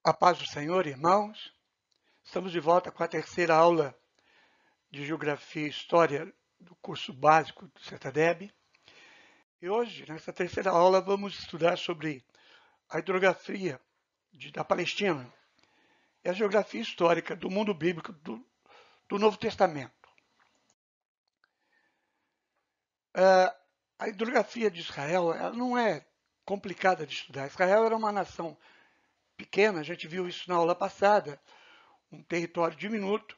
A paz do Senhor, irmãos. Estamos de volta com a terceira aula de Geografia e História do curso básico do CETADEB. E hoje, nessa terceira aula, vamos estudar sobre a hidrografia da Palestina e a geografia histórica do mundo bíblico do Novo Testamento. A hidrografia de Israel ela não é complicada de estudar. Israel era uma nação pequena, a gente viu isso na aula passada, um território diminuto,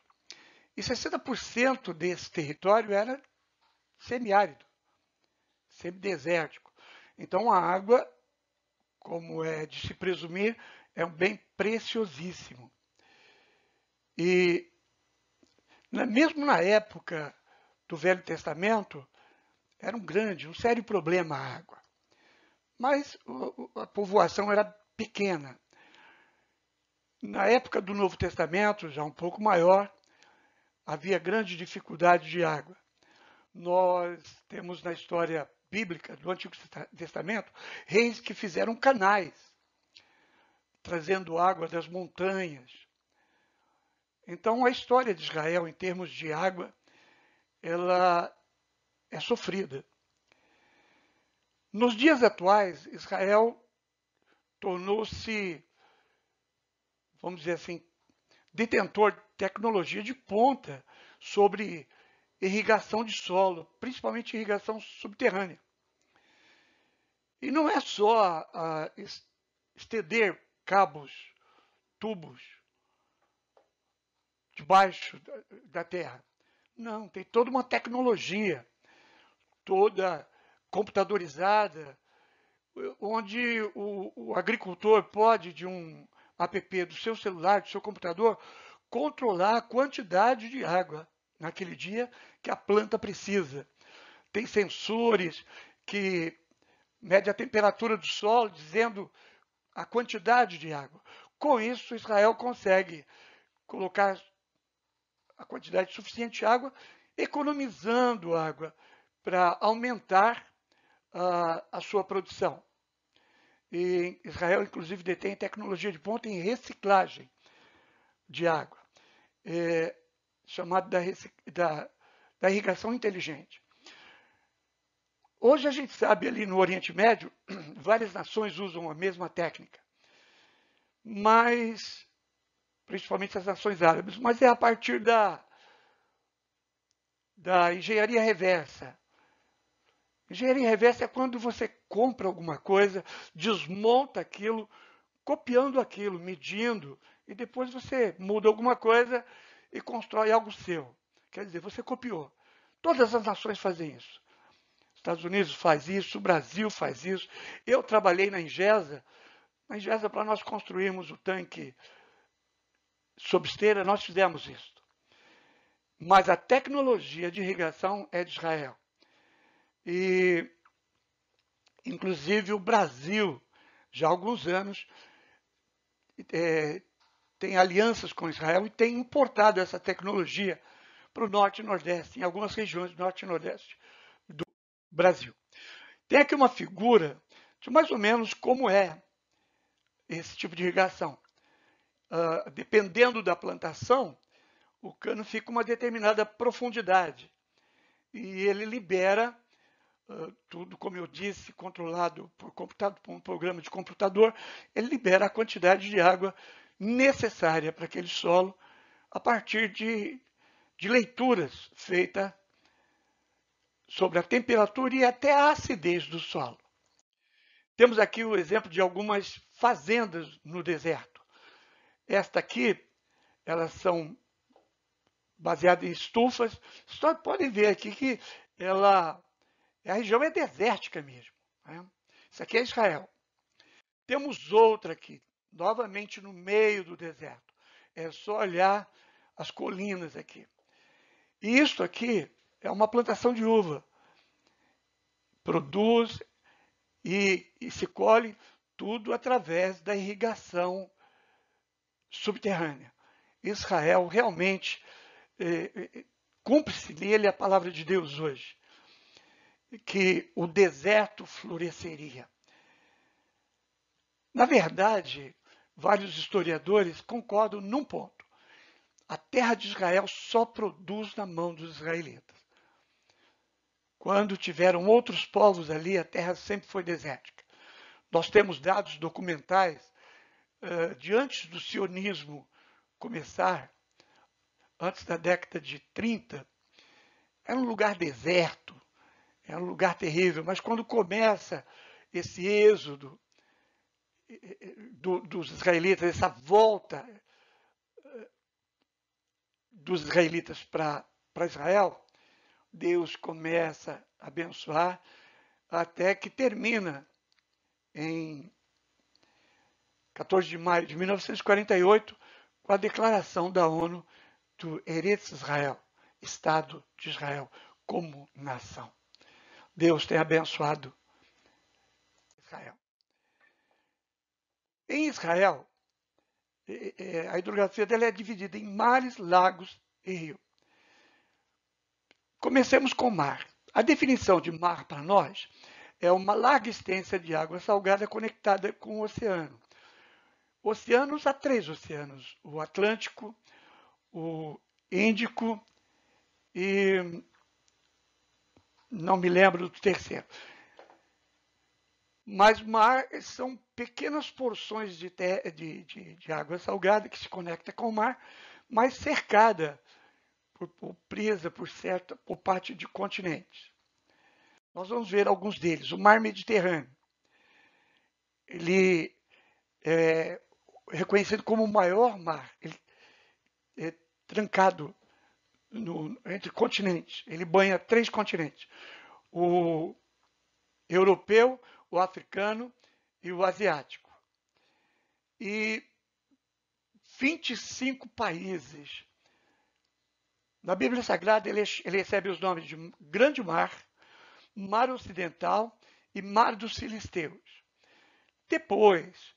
e 60% desse território era semiárido, semidesértico. Então a água, como é de se presumir, é um bem preciosíssimo. E mesmo na época do Velho Testamento, era um sério problema a água. Mas a povoação era pequena. Na época do Novo Testamento, já um pouco maior, havia grande dificuldade de água. Nós temos na história bíblica do Antigo Testamento reis que fizeram canais, trazendo água das montanhas. Então a história de Israel em termos de água, ela é sofrida. Nos dias atuais, Israel tornou-se, vamos dizer assim, detentor de tecnologia de ponta sobre irrigação de solo, principalmente irrigação subterrânea. E não é só estender cabos, tubos debaixo da terra. Não, tem toda uma tecnologia, toda computadorizada, onde o agricultor pode, de um app do seu celular, do seu computador, controlar a quantidade de água naquele dia que a planta precisa. Tem sensores que medem a temperatura do solo, dizendo a quantidade de água. Com isso, Israel consegue colocar a quantidade suficiente de água, economizando água para aumentar a sua produção. E Israel, inclusive, detém tecnologia de ponta em reciclagem de água, chamada da irrigação inteligente. Hoje a gente sabe ali no Oriente Médio, várias nações usam a mesma técnica, mas principalmente as nações árabes, mas é a partir da engenharia reversa. Engenharia reversa é quando você compra alguma coisa, desmonta aquilo, copiando aquilo, medindo, e depois você muda alguma coisa e constrói algo seu. Quer dizer, você copiou. Todas as nações fazem isso. Estados Unidos faz isso, o Brasil faz isso. Eu trabalhei na Ingesa. Na Ingesa, para nós construirmos o tanque sob esteira, nós fizemos isso. Mas a tecnologia de irrigação é de Israel. E, inclusive, o Brasil, já há alguns anos, tem alianças com Israel e tem importado essa tecnologia para o Norte e Nordeste, em algumas regiões do Norte e Nordeste do Brasil. Tem aqui uma figura de mais ou menos como é esse tipo de irrigação. Dependendo da plantação, o cano fica uma determinada profundidade e ele libera tudo, como eu disse, controlado por um programa de computador, ele libera a quantidade de água necessária para aquele solo a partir de leituras feitas sobre a temperatura e até a acidez do solo. Temos aqui o exemplo de algumas fazendas no deserto. Esta aqui, elas são baseadas em estufas. Vocês podem ver aqui que a região é desértica mesmo. Né? Isso aqui é Israel. Temos outra aqui, novamente no meio do deserto. É só olhar as colinas aqui. E isso aqui é uma plantação de uva. Produz e se colhe tudo através da irrigação subterrânea. Israel realmente cumpre-se nele a palavra de Deus hoje, que o deserto floresceria. Na verdade, vários historiadores concordam num ponto. A terra de Israel só produz na mão dos israelitas. Quando tiveram outros povos ali, a terra sempre foi desértica. Nós temos dados documentais de antes do sionismo começar, antes da década de 30, era um lugar deserto, era um lugar terrível, mas quando começa esse êxodo dos israelitas, essa volta dos israelitas para Israel, Deus começa a abençoar até que termina em 14 de maio de 1948 com a declaração da ONU do Eretz Israel, Estado de Israel, como nação. Deus tem abençoado Israel. Em Israel, a hidrografia dela é dividida em mares, lagos e rio. Comecemos com o mar. A definição de mar para nós é uma larga extensão de água salgada conectada com o oceano. Oceanos, há 3 oceanos: o Atlântico, o Índico e não me lembro do terceiro. Mas mar são pequenas porções de água salgada que se conecta com o mar, mas cercada presa por parte de continentes. Nós vamos ver alguns deles. O mar Mediterrâneo, ele é reconhecido como o maior mar, ele é trancado entre continentes, ele banha 3 continentes: o europeu, o africano e o asiático. E 25 países. Na Bíblia Sagrada, ele recebe os nomes de Grande Mar, Mar Ocidental e Mar dos Filisteus. Depois,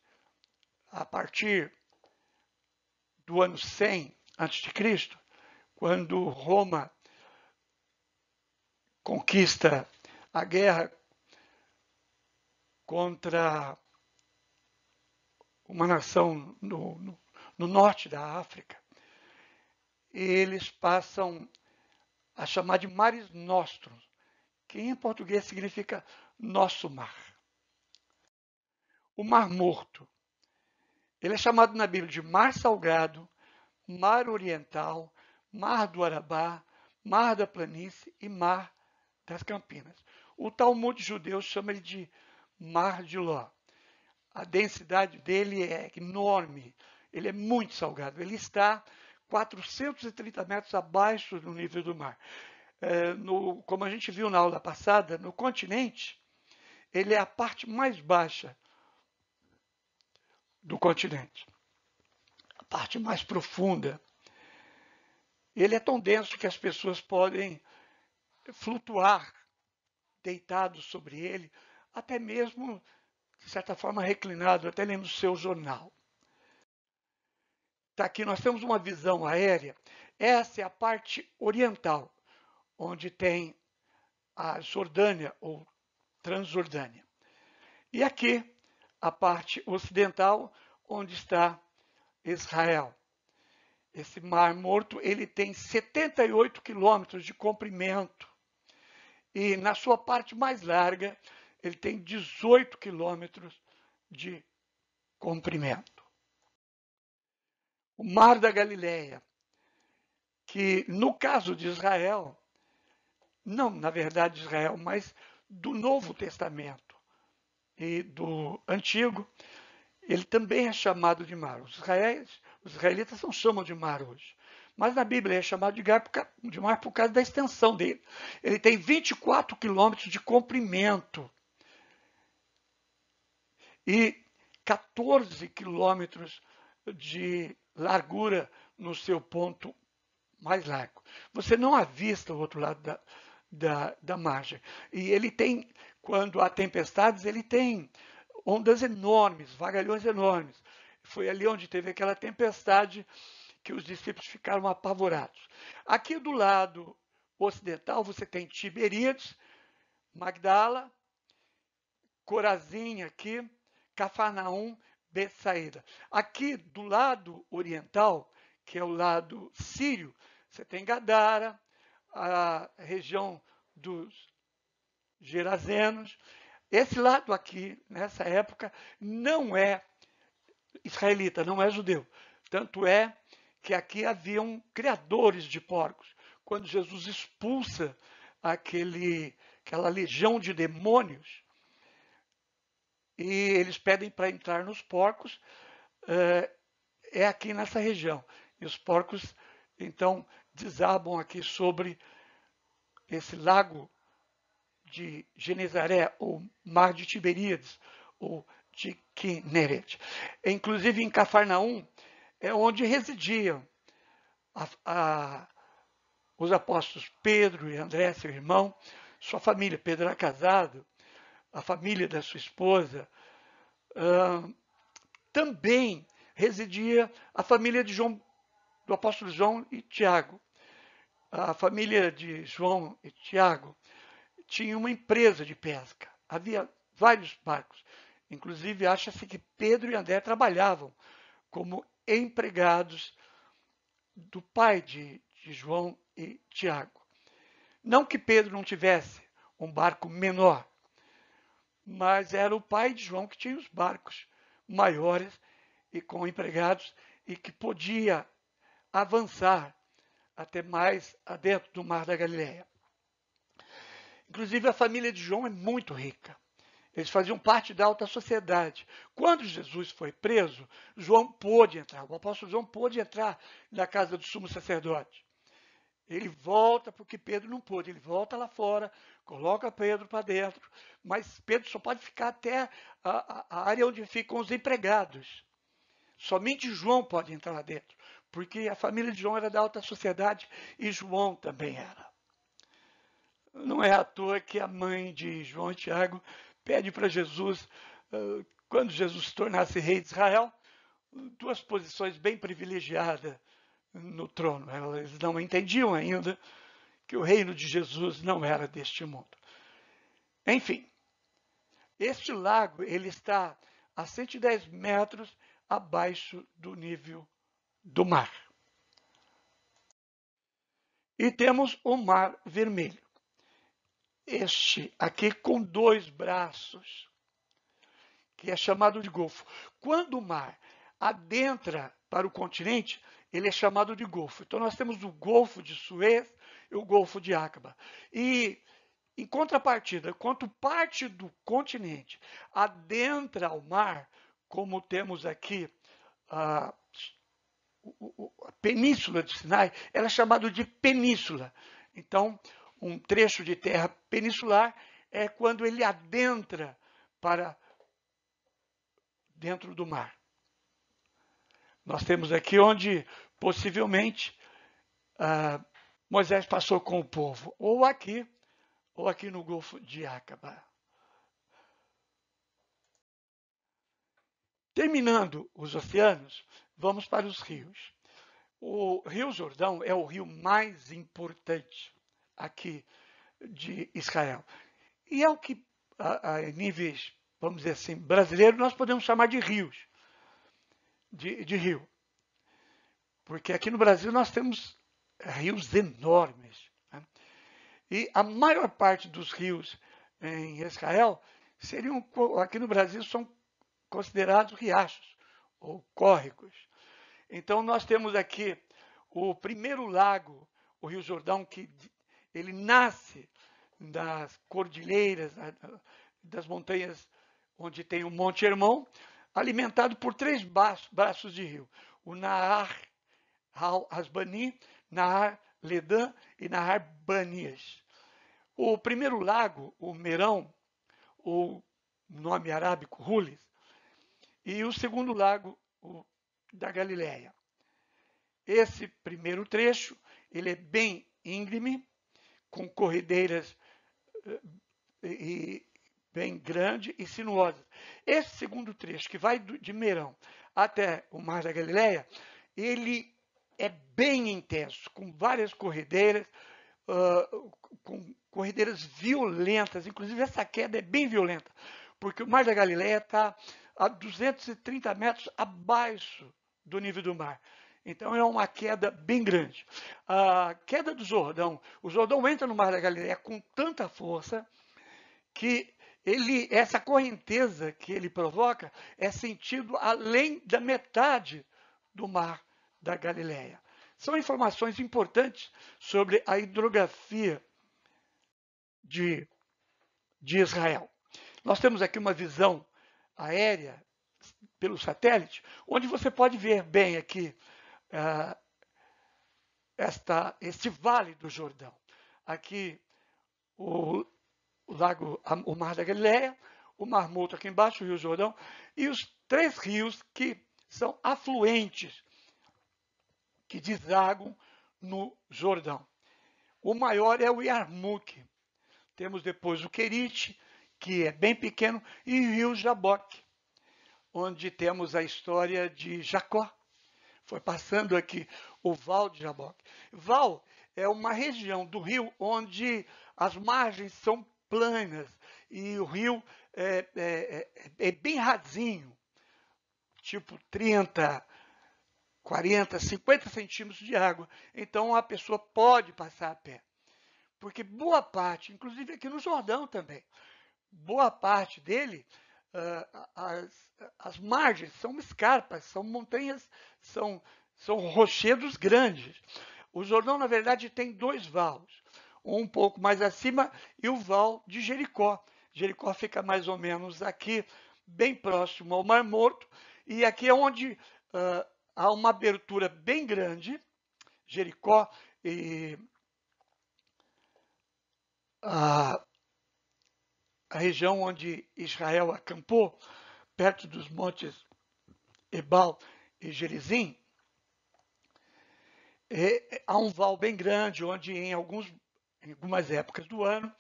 a partir do ano 100 a.C., quando Roma conquista a guerra contra uma nação no norte da África, eles passam a chamar de mares nostros, que em português significa nosso mar. O Mar Morto, ele é chamado na Bíblia de Mar Salgado, Mar Oriental, Mar do Arabá, Mar da Planície e Mar das Campinas. O Talmud judeu chama ele de Mar de Ló. A densidade dele é enorme, ele é muito salgado, ele está 430 metros abaixo do nível do mar. Como a gente viu na aula passada, no continente, ele é a parte mais baixa do continente, a parte mais profunda. Ele é tão denso que as pessoas podem flutuar deitados sobre ele, até mesmo, de certa forma, reclinado, até lendo o seu jornal. Tá aqui, nós temos uma visão aérea. Essa é a parte oriental, onde tem a Jordânia ou Transjordânia. E aqui, a parte ocidental, onde está Israel. Esse Mar Morto, ele tem 78 quilômetros de comprimento. E na sua parte mais larga, ele tem 18 quilômetros de comprimento. O Mar da Galileia, que no caso de Israel, não na verdade Israel, mas do Novo Testamento e do Antigo, ele também é chamado de mar. Os israelitas não chamam de mar hoje, mas na Bíblia é chamado de mar por causa da extensão dele. Ele tem 24 quilômetros de comprimento e 14 quilômetros de largura no seu ponto mais largo. Você não avista o outro lado da margem. E ele tem, quando há tempestades, ele tem ondas enormes, vagalhões enormes. Foi ali onde teve aquela tempestade que os discípulos ficaram apavorados. Aqui do lado ocidental você tem Tiberíades, Magdala, Corazim aqui, Cafarnaum, Betsaída. Aqui do lado oriental, que é o lado sírio, você tem Gadara, a região dos Gerazenos. Esse lado aqui, nessa época, não é israelita, não é judeu. Tanto é que aqui haviam criadores de porcos. Quando Jesus expulsa aquela legião de demônios, e eles pedem para entrar nos porcos, é aqui nessa região. E os porcos, então, desabam aqui sobre esse lago de Genezaré, ou Mar de Tiberíades, ou de Quinneret. Inclusive em Cafarnaum, é onde residiam os apóstolos Pedro e André, seu irmão, sua família. Pedro era casado, a família da sua esposa. Também residia a família de João, do apóstolo João e Tiago. A família de João e Tiago tinha uma empresa de pesca. Havia vários barcos. Inclusive, acha-se que Pedro e André trabalhavam como empregados do pai de João e Tiago. Não que Pedro não tivesse um barco menor, mas era o pai de João que tinha os barcos maiores e com empregados e que podia avançar até mais adentro do Mar da Galileia. Inclusive, a família de João é muito rica. Eles faziam parte da alta sociedade. Quando Jesus foi preso, João pôde entrar. O apóstolo João pôde entrar na casa do sumo sacerdote. Ele volta porque Pedro não pôde. Ele volta lá fora, coloca Pedro para dentro, mas Pedro só pode ficar até a área onde ficam os empregados. Somente João pode entrar lá dentro, porque a família de João era da alta sociedade e João também era. Não é à toa que a mãe de João e Tiago pede para Jesus, quando Jesus se tornasse rei de Israel, duas posições bem privilegiadas no trono. Eles não entendiam ainda que o reino de Jesus não era deste mundo. Enfim, este lago ele está a 110 metros abaixo do nível do mar. E temos o Mar Vermelho. Este aqui com dois braços, que é chamado de Golfo. Quando o mar adentra para o continente, ele é chamado de Golfo. Então nós temos o Golfo de Suez e o Golfo de Aqaba. E em contrapartida, quando parte do continente adentra ao mar, como temos aqui a Península de Sinai, ela é chamada de península. Então, um trecho de terra peninsular é quando ele adentra para dentro do mar. Nós temos aqui onde, possivelmente, Moisés passou com o povo, ou aqui no Golfo de Aqaba. Terminando os oceanos, vamos para os rios. O Rio Jordão é o rio mais importante aqui de Israel. E é o que, a níveis, vamos dizer assim, brasileiros, nós podemos chamar de rios, de rio. Porque aqui no Brasil nós temos rios enormes. Né? E a maior parte dos rios em Israel seriam, aqui no Brasil, são considerados riachos ou córregos. Então nós temos aqui o primeiro lago, o Rio Jordão, que ele nasce das cordilheiras, das montanhas onde tem o Monte Hermon, alimentado por três braços de rio. O Nahar Hasbani, Nahar Ledan e Nahar Banias. O primeiro lago, o Merão, ou nome arábico Hulis, e o segundo lago, o da Galileia. Esse primeiro trecho, ele é bem íngreme, com corredeiras bem grandes e sinuosas. Esse segundo trecho, que vai de Merão até o Mar da Galileia, ele é bem intenso, com várias corredeiras, com corredeiras violentas. Inclusive, essa queda é bem violenta, porque o Mar da Galileia está a 230 metros abaixo do nível do mar. Então é uma queda bem grande. A queda do Jordão, o Jordão entra no Mar da Galileia com tanta força que essa correnteza que ele provoca é sentido além da metade do Mar da Galileia. São informações importantes sobre a hidrografia de Israel. Nós temos aqui uma visão aérea pelo satélite, onde você pode ver bem aqui este vale do Jordão. Aqui o lago, o Mar da Galileia, o Mar Morto aqui embaixo, o Rio Jordão, e os 3 rios que são afluentes, que desagam no Jordão. O maior é o Yarmuk. Temos depois o Querite, que é bem pequeno, e o Rio Jaboque, onde temos a história de Jacó. Foi passando aqui o Val de Jaboque. Val é uma região do rio onde as margens são planas e o rio é bem rasinho, tipo 30, 40, 50 centímetros de água. Então a pessoa pode passar a pé. Porque boa parte, inclusive aqui no Jordão também, boa parte dele, as margens são escarpas, são montanhas, são rochedos grandes. O Jordão, na verdade, tem 2 vales, um pouco mais acima e o val de Jericó. Jericó fica mais ou menos aqui, bem próximo ao Mar Morto, e aqui é onde há uma abertura bem grande, Jericó e a região onde Israel acampou, perto dos montes Ebal e Gerizim, há um val bem grande, onde em algumas épocas do ano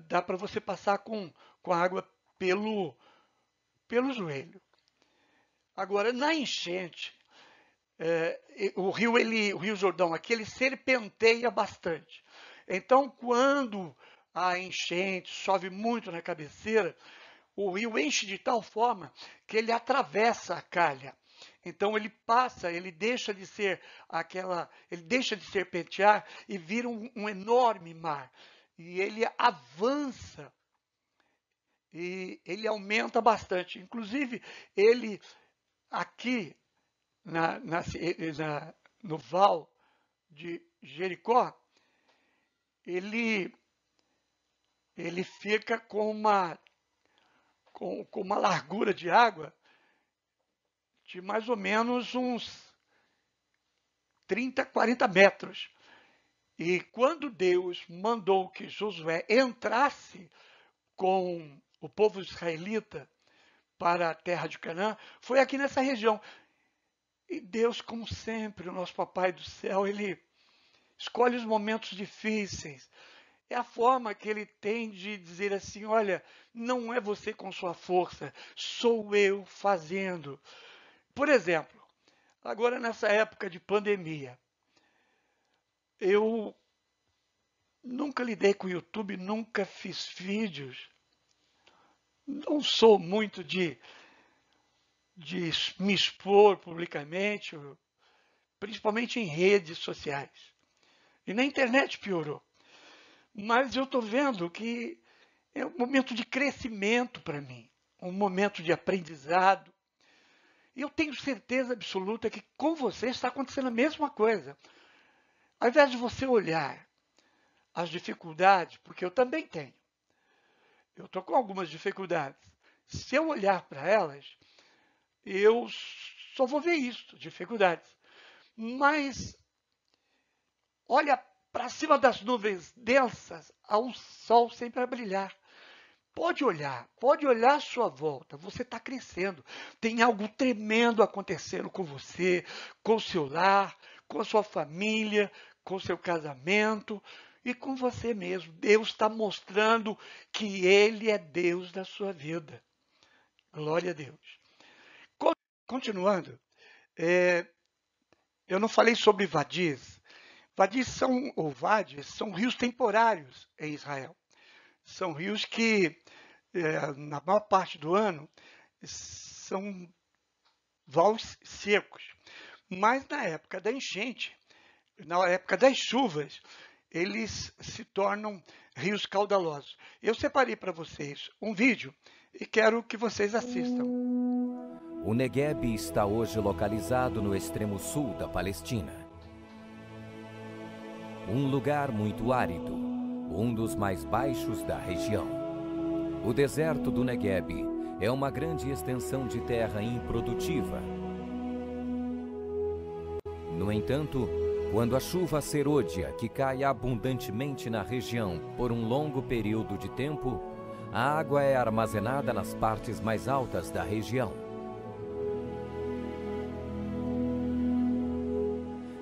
dá para você passar com água pelo joelho. Agora, na enchente, o Rio Jordão aqui, ele serpenteia bastante. Então, quando a enchente chove muito na cabeceira, o rio enche de tal forma que ele atravessa a calha. Então ele passa, ele deixa de serpentear e vira um enorme mar. E ele avança e ele aumenta bastante. Inclusive, ele aqui no val de Jericó, ele fica com uma largura de água de mais ou menos uns 30, 40 metros. E quando Deus mandou que Josué entrasse com o povo israelita para a terra de Canaã, foi aqui nessa região. E Deus, como sempre, o nosso Papai do céu, ele escolhe os momentos difíceis. É a forma que ele tem de dizer assim, olha, não é você com sua força, sou eu fazendo. Por exemplo, agora nessa época de pandemia, eu nunca lidei com o YouTube, nunca fiz vídeos. Não sou muito de me expor publicamente, principalmente em redes sociais. E na internet piorou. Mas eu estou vendo que é um momento de crescimento para mim, um momento de aprendizado. E eu tenho certeza absoluta que com você está acontecendo a mesma coisa. Ao invés de você olhar as dificuldades, porque eu também tenho, eu estou com algumas dificuldades. Se eu olhar para elas, eu só vou ver isso, dificuldades. Mas olha para cima das nuvens densas, há um sol sempre a brilhar. Pode olhar à sua volta, você está crescendo. Tem algo tremendo acontecendo com você, com o seu lar, com a sua família, com o seu casamento e com você mesmo. Deus está mostrando que Ele é Deus da sua vida. Glória a Deus. Continuando, eu não falei sobre vadis. Vadis são rios temporários em Israel. São rios que, na maior parte do ano, são vales secos. Mas na época da enchente, na época das chuvas, eles se tornam rios caudalosos. Eu separei para vocês um vídeo e quero que vocês assistam. O Negueb está hoje localizado no extremo sul da Palestina. Um lugar muito árido, um dos mais baixos da região. O deserto do Negueb é uma grande extensão de terra improdutiva. No entanto, quando a chuva serôdia, que cai abundantemente na região por um longo período de tempo, a água é armazenada nas partes mais altas da região.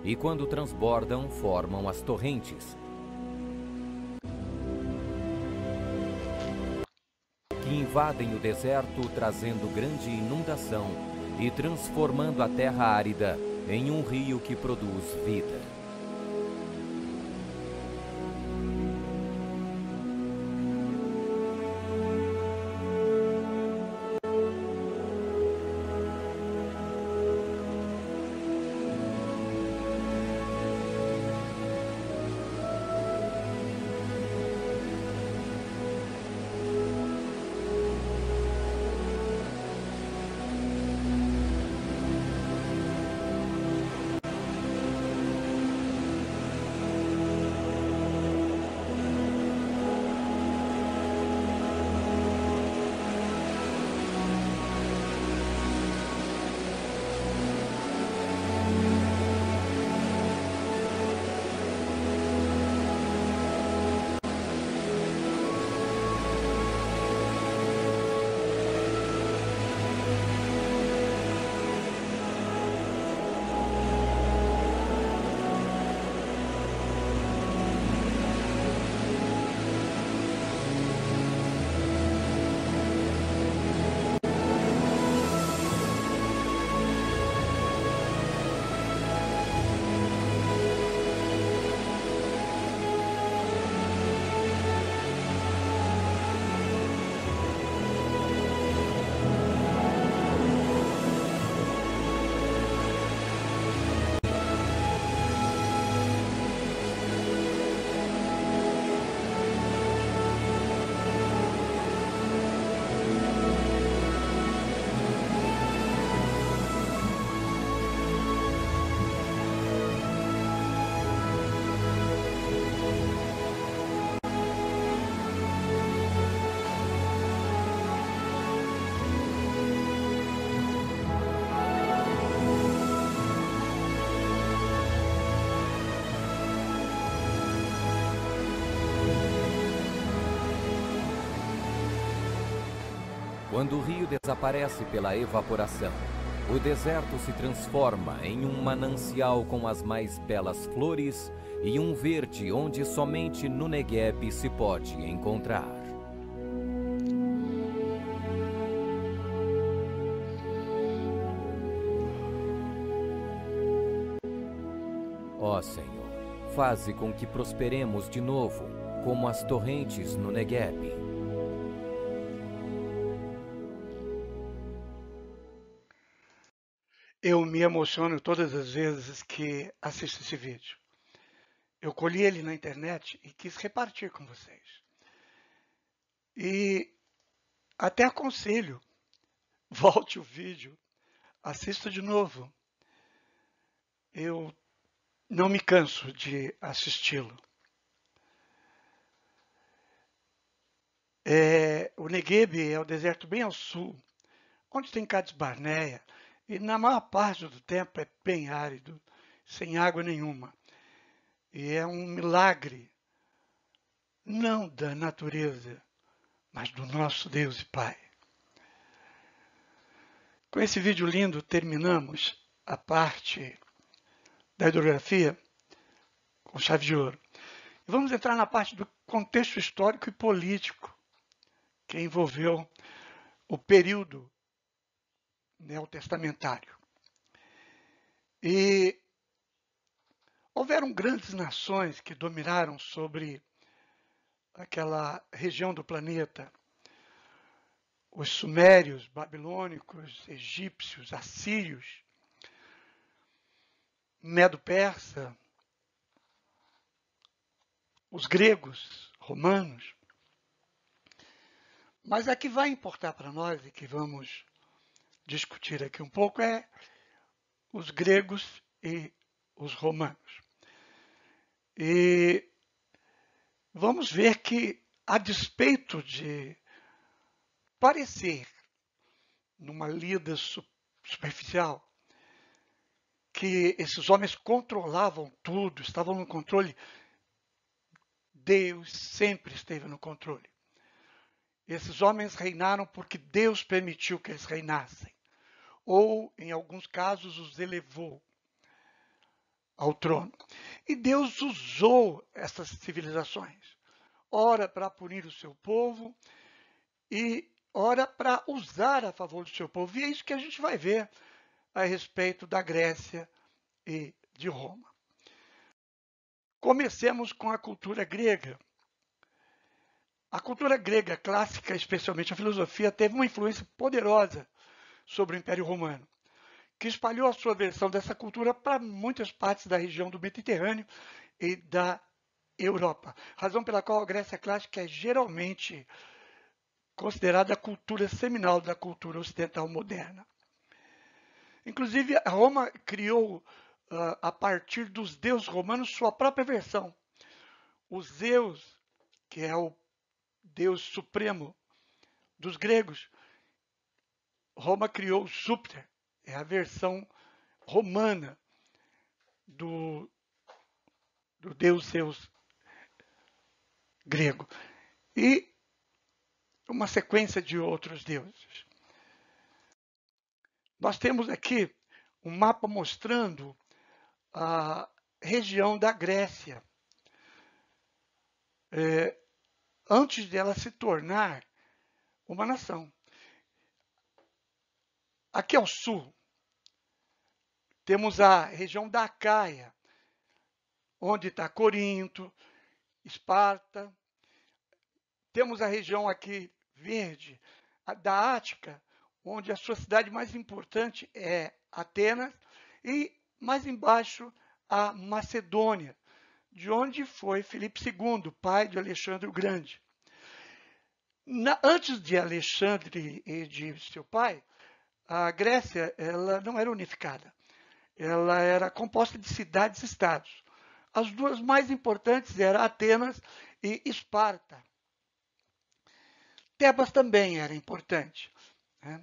E quando transbordam, formam as torrentes, que invadem o deserto, trazendo grande inundação e transformando a terra árida em um rio que produz vida. Quando o rio desaparece pela evaporação, o deserto se transforma em um manancial com as mais belas flores e um verde onde somente no Negueb se pode encontrar. Ó Senhor, faze com que prosperemos de novo, como as torrentes no Negueb. Eu me emociono todas as vezes que assisto esse vídeo. Eu colhi ele na internet e quis repartir com vocês. E até aconselho, volte o vídeo, assista de novo. Eu não me canso de assisti-lo. O Negueb é o deserto bem ao sul, onde tem Cades Barneia, e na maior parte do tempo é bem árido, sem água nenhuma. E é um milagre, não da natureza, mas do nosso Deus e Pai. Com esse vídeo lindo, terminamos a parte da hidrografia com chave de ouro. E vamos entrar na parte do contexto histórico e político que envolveu o período neotestamentário. E houveram grandes nações que dominaram sobre aquela região do planeta. os sumérios, babilônicos, egípcios, assírios, medo-persa, os gregos, romanos. Mas a que vai importar para nós e que vamos discutir aqui um pouco é os gregos e os romanos. E vamos ver que, a despeito de parecer, numa lida superficial, que esses homens controlavam tudo, estavam no controle, Deus sempre esteve no controle. Esses homens reinaram porque Deus permitiu que eles reinassem, ou, em alguns casos, os elevou ao trono. E Deus usou essas civilizações, ora para punir o seu povo e ora para usar a favor do seu povo. E é isso que a gente vai ver a respeito da Grécia e de Roma. Comecemos com a cultura grega. A cultura grega clássica, especialmente a filosofia, teve uma influência poderosa sobre o Império Romano, que espalhou a sua versão dessa cultura para muitas partes da região do Mediterrâneo e da Europa. Razão pela qual a Grécia clássica é geralmente considerada a cultura seminal da cultura ocidental moderna. Inclusive, Roma criou, a partir dos deuses romanos, sua própria versão. O Zeus, que é o deus supremo dos gregos, Roma criou Júpiter, é a versão romana do deus Zeus grego. E uma sequência de outros deuses. Nós temos aqui um mapa mostrando a região da Grécia, antes dela se tornar uma nação. Aqui ao sul, temos a região da Acaia, onde está Corinto, Esparta. Temos a região aqui verde, da Ática, onde a sua cidade mais importante é Atenas, e mais embaixo a Macedônia, de onde foi Filipe II, pai de Alexandre o Grande. Antes de Alexandre e de seu pai, a Grécia ela não era unificada. Ela era composta de cidades-estados. As duas mais importantes eram Atenas e Esparta. Tebas também era importante, né?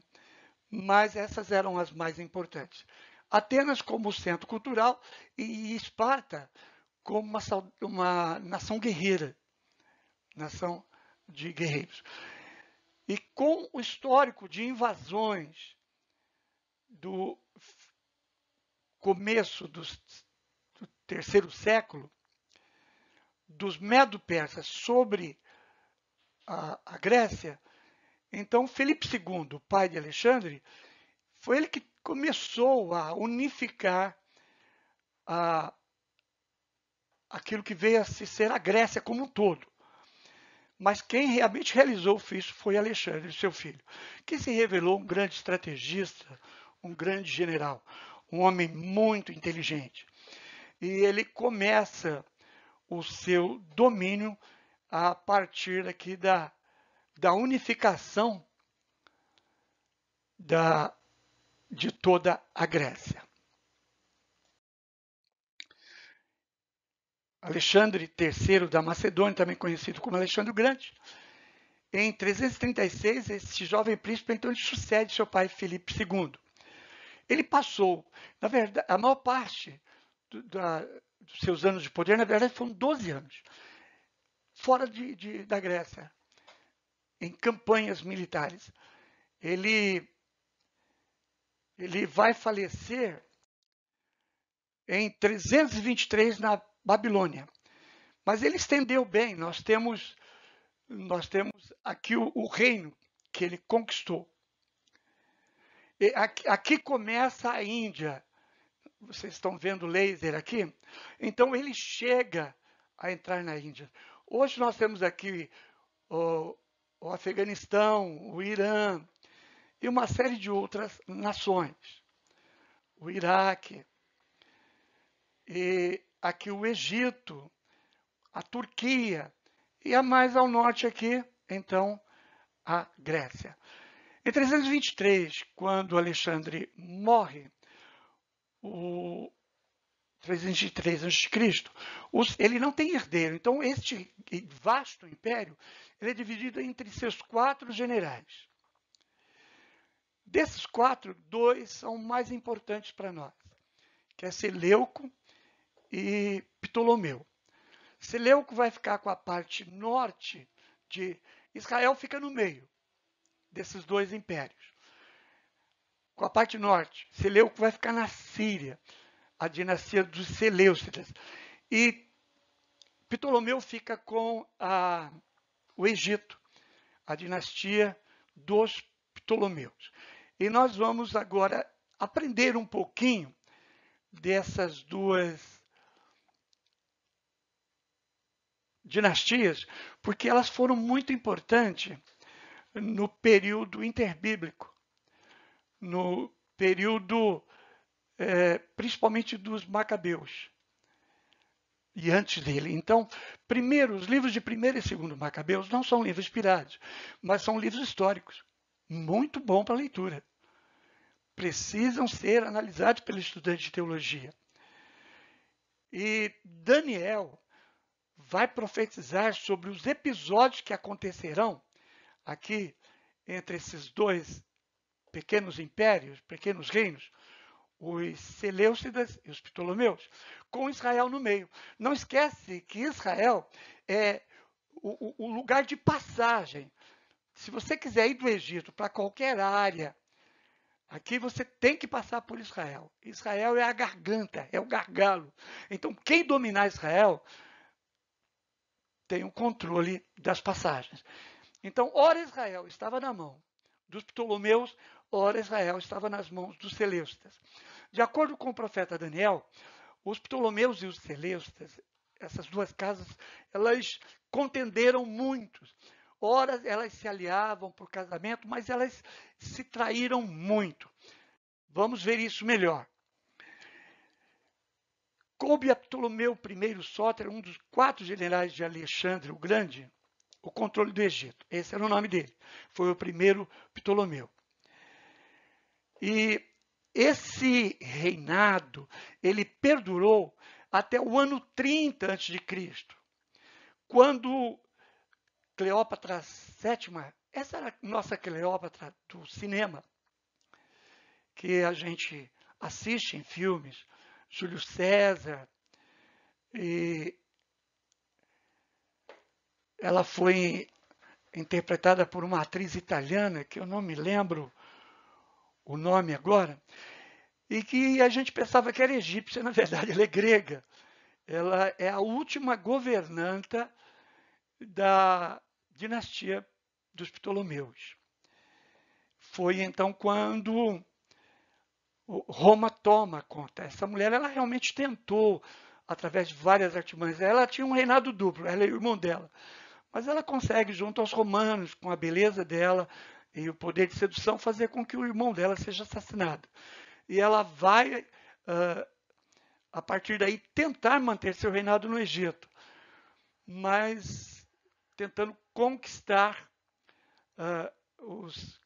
Mas essas eram as mais importantes. Atenas como centro cultural e Esparta como uma nação guerreira, nação de guerreiros. E com o histórico de invasões do começo do terceiro século, dos medo-persas sobre a Grécia, então Filipe II, pai de Alexandre, foi ele que começou a unificar aquilo que veio a ser a Grécia como um todo. Mas quem realmente realizou isso foi Alexandre, seu filho, que se revelou um grande estrategista, um grande general, um homem muito inteligente. E ele começa o seu domínio a partir aqui da unificação de toda a Grécia. Alexandre III da Macedônia, também conhecido como Alexandre o Grande, em 336, esse jovem príncipe, então, ele sucede seu pai Filipe II. Ele passou, na verdade, a maior parte dos seus anos de poder, na verdade, foram 12 anos, fora da Grécia, em campanhas militares. Ele vai falecer em 323 na Babilônia. Mas ele estendeu bem. Nós temos aqui o reino que ele conquistou. E aqui começa a Índia. Vocês estão vendo o laser aqui? Então ele chega a entrar na Índia. Hoje nós temos aqui o Afeganistão, o Irã e uma série de outras nações. O Iraque, e aqui o Egito, a Turquia e a mais ao norte aqui, então, a Grécia. Em 323, quando Alexandre morre, o 323 a.C., ele não tem herdeiro. Então, este vasto império ele é dividido entre seus 4 generais. Desses 4, 2 são mais importantes para nós, que é Seleuco e Ptolomeu. Seleuco vai ficar com a parte norte de Israel, fica no meio desses 2 impérios. Com a parte norte, Seleuco vai ficar na Síria, a dinastia dos Seleucidas. E Ptolomeu fica com o Egito, a dinastia dos Ptolomeus. E nós vamos agora aprender um pouquinho dessas 2 dinastias, porque elas foram muito importantes no período interbíblico, no período principalmente dos Macabeus e antes dele. Então, primeiro, os livros de 1º e 2º Macabeus não são livros inspirados, mas são livros históricos, muito bom para leitura. Precisam ser analisados pelo estudante de teologia. E Daniel vai profetizar sobre os episódios que acontecerão aqui entre esses 2 pequenos impérios, pequenos reinos, os Seleucidas e os Ptolomeus, com Israel no meio. Não esquece que Israel é o lugar de passagem. Se você quiser ir do Egito para qualquer área, aqui você tem que passar por Israel. Israel é a garganta, é o gargalo. Então, quem dominar Israel tem o controle das passagens. Então, ora Israel estava na mão dos Ptolomeus, ora Israel estava nas mãos dos Seleucidas. De acordo com o profeta Daniel, os Ptolomeus e os Seleucidas, essas 2 casas, elas contenderam muito. Ora elas se aliavam por casamento, mas elas se traíram muito. Vamos ver isso melhor. Coube a Ptolomeu I Sóter, um dos 4 generais de Alexandre o Grande, o controle do Egito. Esse era o nome dele. Foi o primeiro Ptolomeu. E esse reinado, ele perdurou até o ano 30 a.C., quando Cleópatra VII, essa era a nossa Cleópatra do cinema, que a gente assiste em filmes, Júlio César, e ela foi interpretada por uma atriz italiana, que eu não me lembro o nome agora, e que a gente pensava que era egípcia, na verdade ela é grega. Ela é a última governanta da dinastia dos Ptolomeus. Foi então quando Roma toma conta. Essa mulher, ela realmente tentou, através de várias artimanhas, ela tinha um reinado duplo, ela e o irmão dela, mas ela consegue, junto aos romanos, com a beleza dela e o poder de sedução, fazer com que o irmão dela seja assassinado. E ela vai, a partir daí, tentar manter seu reinado no Egito, mas tentando conquistar os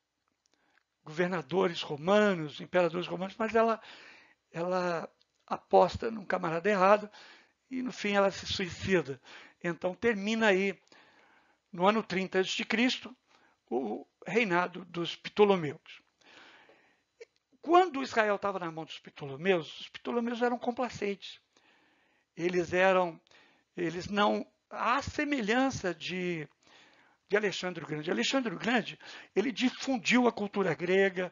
governadores romanos, imperadores romanos, mas ela aposta num camarada errado e, no fim, ela se suicida. Então, termina aí, no ano 30 a.C., o reinado dos Ptolomeus. Quando Israel estava na mão dos Ptolomeus, os Ptolomeus eram complacentes. Eles não, à semelhança de Alexandre o Grande. Alexandre o Grande, ele difundiu a cultura grega,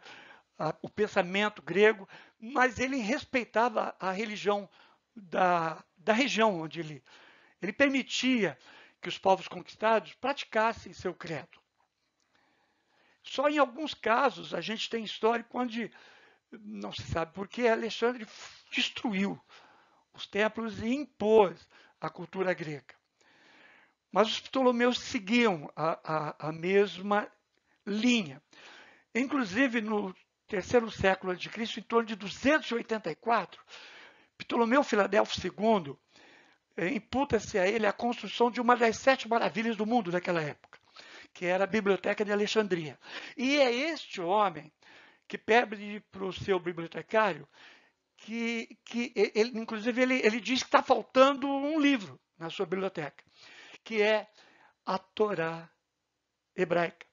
o pensamento grego, mas ele respeitava a religião da região onde ele permitia que os povos conquistados praticassem seu credo. Só em alguns casos a gente tem histórico onde não se sabe por que Alexandre destruiu os templos e impôs a cultura grega. Mas os Ptolomeus seguiam a mesma linha. Inclusive, no terceiro século a.C., em torno de 284, Ptolomeu Filadelfo II imputa-se a ele a construção de uma das 7 maravilhas do mundo daquela época, que era a Biblioteca de Alexandria. E é este homem que pede para o seu bibliotecário que ele, inclusive, ele diz que está faltando um livro na sua biblioteca, que é a Torá hebraica.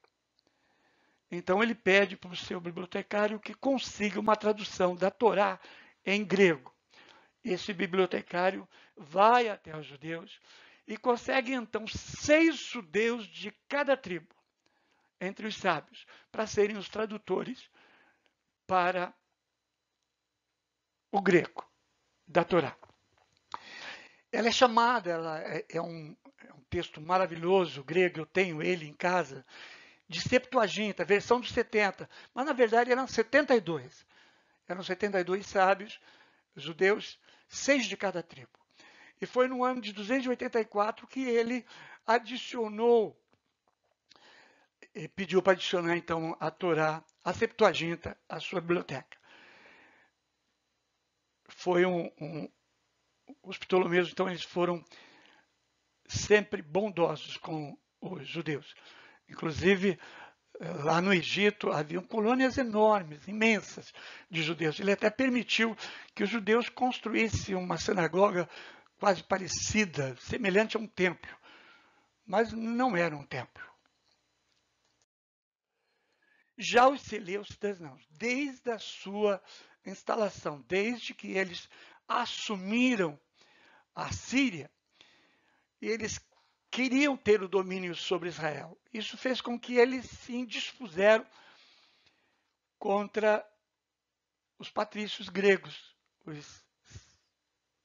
Então ele pede para o seu bibliotecário que consiga uma tradução da Torá em grego. Esse bibliotecário vai até os judeus e consegue então 6 judeus de cada tribo, entre os sábios, para serem os tradutores para o grego da Torá. Ela é chamada, é um texto maravilhoso grego, eu tenho ele em casa, de Septuaginta, versão dos 70, mas na verdade eram 72. Eram 72 sábios, judeus, 6 de cada tribo. E foi no ano de 284 que ele adicionou, pediu para adicionar então a Torá, a Septuaginta, à sua biblioteca. Foi os Ptolomeus, então, eles foram sempre bondosos com os judeus. Inclusive, lá no Egito, haviam colônias enormes, imensas, de judeus. Ele até permitiu que os judeus construíssem uma sinagoga quase parecida, semelhante a um templo, mas não era um templo. Já os Seleucidas não. Desde a sua instalação, desde que eles assumiram a Síria, eles queriam ter o domínio sobre Israel. Isso fez com que eles se indispuseram contra os patrícios gregos, os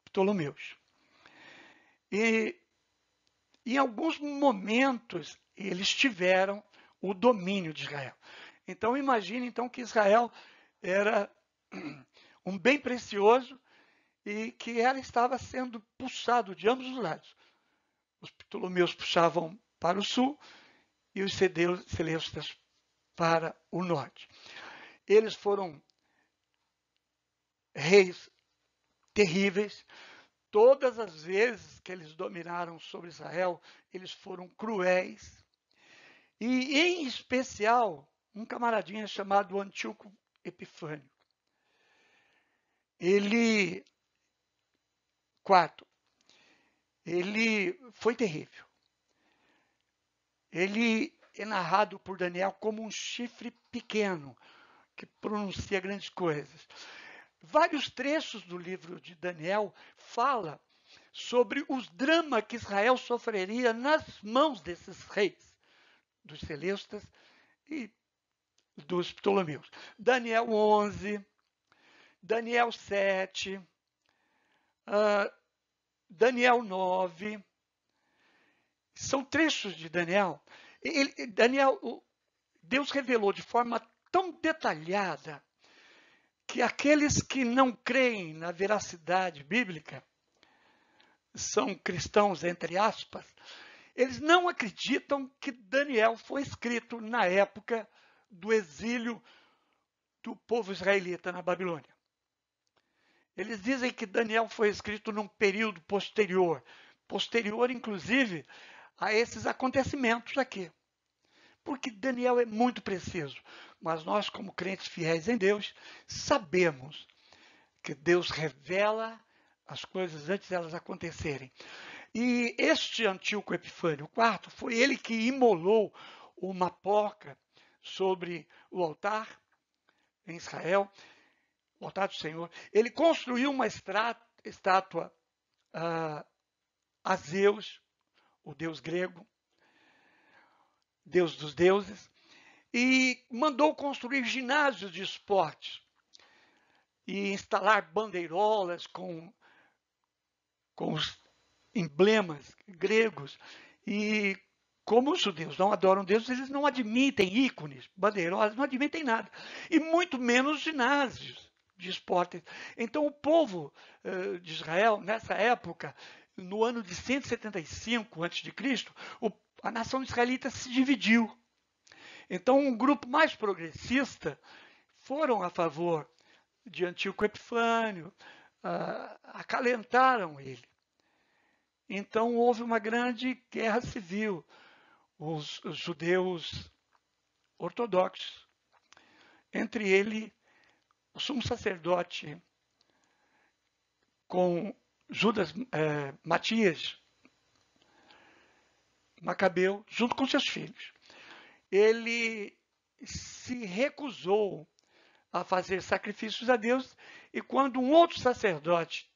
Ptolomeus. E em alguns momentos eles tiveram o domínio de Israel. Então imagine então que Israel era um bem precioso e que ela estava sendo puxado de ambos os lados. Os Ptolomeus puxavam para o sul e os Seleucidas para o norte. Eles foram reis terríveis. Todas as vezes que eles dominaram sobre Israel, eles foram cruéis. E, em especial, um camaradinha chamado Antíoco Epifânio. Ele foi terrível. Ele é narrado por Daniel como um chifre pequeno, que pronuncia grandes coisas. Vários trechos do livro de Daniel falam sobre os dramas que Israel sofreria nas mãos desses reis, dos Seleucidas e dos Ptolomeus. Daniel 11, Daniel 7, Daniel 9, são trechos de Daniel. Deus revelou de forma tão detalhada que aqueles que não creem na veracidade bíblica, são cristãos, entre aspas, eles não acreditam que Daniel foi escrito na época do exílio do povo israelita na Babilônia. Eles dizem que Daniel foi escrito num período posterior, inclusive, a esses acontecimentos aqui. Porque Daniel é muito preciso, mas nós, como crentes fiéis em Deus, sabemos que Deus revela as coisas antes de elas acontecerem. E este Antíoco Epifânio IV foi ele que imolou uma porca sobre o altar em Israel, o altar do Senhor. Ele construiu uma estátua a Zeus, o deus grego, Deus dos deuses, e mandou construir ginásios de esportes e instalar bandeirolas com os emblemas gregos. E como os judeus não adoram Deus, eles não admitem ícones, bandeirolas, não admitem nada. E muito menos ginásios de esportes. Então o povo de Israel, nessa época, no ano de 175 a.C., a nação israelita se dividiu. Então, um grupo mais progressista foram a favor de Antíoco Epifânio, acalentaram ele. Então, houve uma grande guerra civil. Os judeus ortodoxos, entre ele, o sumo sacerdote com Judas Matias Macabeu, junto com seus filhos. Ele se recusou a fazer sacrifícios a Deus, e quando um outro sacerdote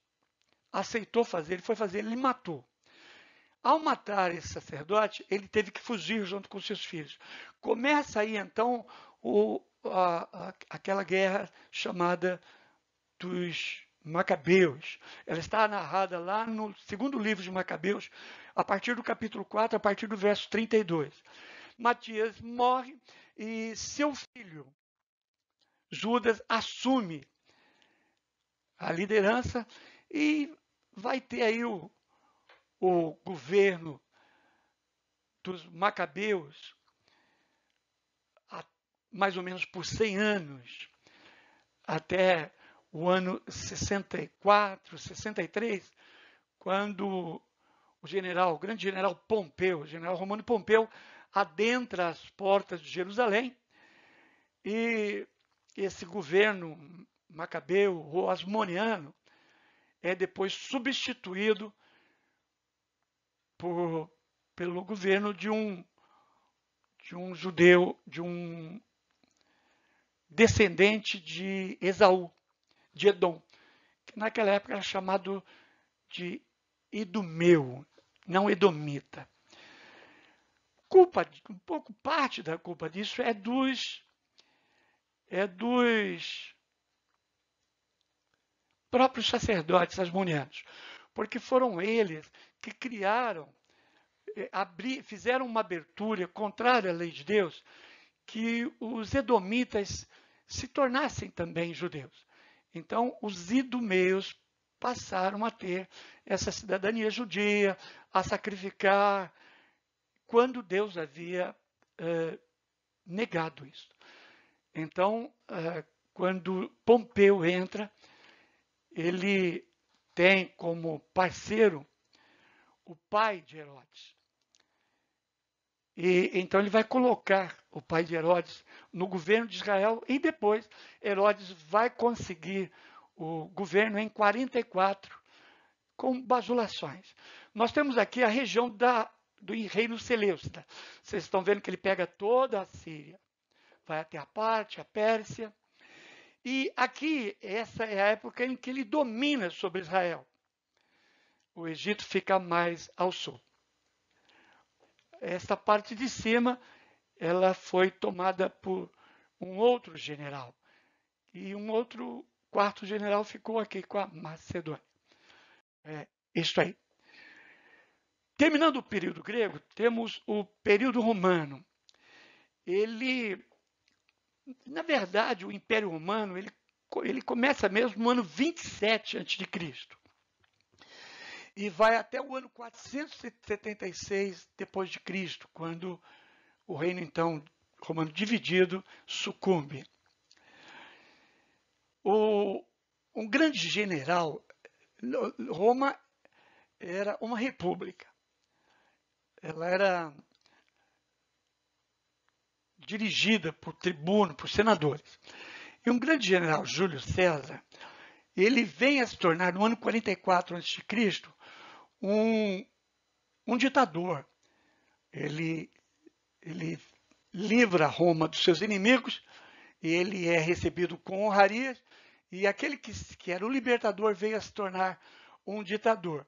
aceitou fazer, ele foi fazer, ele matou. Ao matar esse sacerdote, ele teve que fugir junto com seus filhos. Começa aí então aquela guerra chamada dos Macabeus. Ela está narrada lá no segundo livro de Macabeus, a partir do capítulo 4, a partir do verso 32. Matias morre e seu filho, Judas, assume a liderança e vai ter aí o governo dos Macabeus mais ou menos por 100 anos, até o ano 64, 63, quando o grande general Pompeu, o general romano Pompeu, adentra as portas de Jerusalém, e esse governo macabeu ou asmoniano é depois substituído pelo governo de um judeu, de um descendente de Esaú, de Edom, que naquela época era chamado de Idumeu, não Edomita. Parte da culpa disso é dos próprios sacerdotes asmonianos, porque foram eles que criaram, fizeram uma abertura contrária à lei de Deus, que os edomitas se tornassem também judeus. Então, os idumeus passaram a ter essa cidadania judia, a sacrificar, quando Deus havia negado isso. Então, quando Pompeu entra, ele tem como parceiro o pai de Herodes. E então ele vai colocar o pai de Herodes no governo de Israel, e depois Herodes vai conseguir o governo em 44, com bajulações. Nós temos aqui a região do reino Seleucida. Vocês estão vendo que ele pega toda a Síria, vai até a Pérsia, e aqui essa é a época em que ele domina sobre Israel. O Egito fica mais ao sul. Essa parte de cima, ela foi tomada por um outro general. E um outro quarto general ficou aqui com a Macedônia. Isso aí. Terminando o período grego, temos o período romano. Na verdade, o Império Romano, ele começa mesmo no ano 27 a.C. e vai até o ano 476 depois de Cristo, quando o reino então romano dividido sucumbe. Um grande general, Roma era uma república. Ela era dirigida por tribuno, por senadores. E um grande general, Júlio César, ele vem a se tornar, no ano 44 a.C., um ditador. Ele livra Roma dos seus inimigos, e ele é recebido com honrarias, e aquele que era o libertador veio a se tornar um ditador.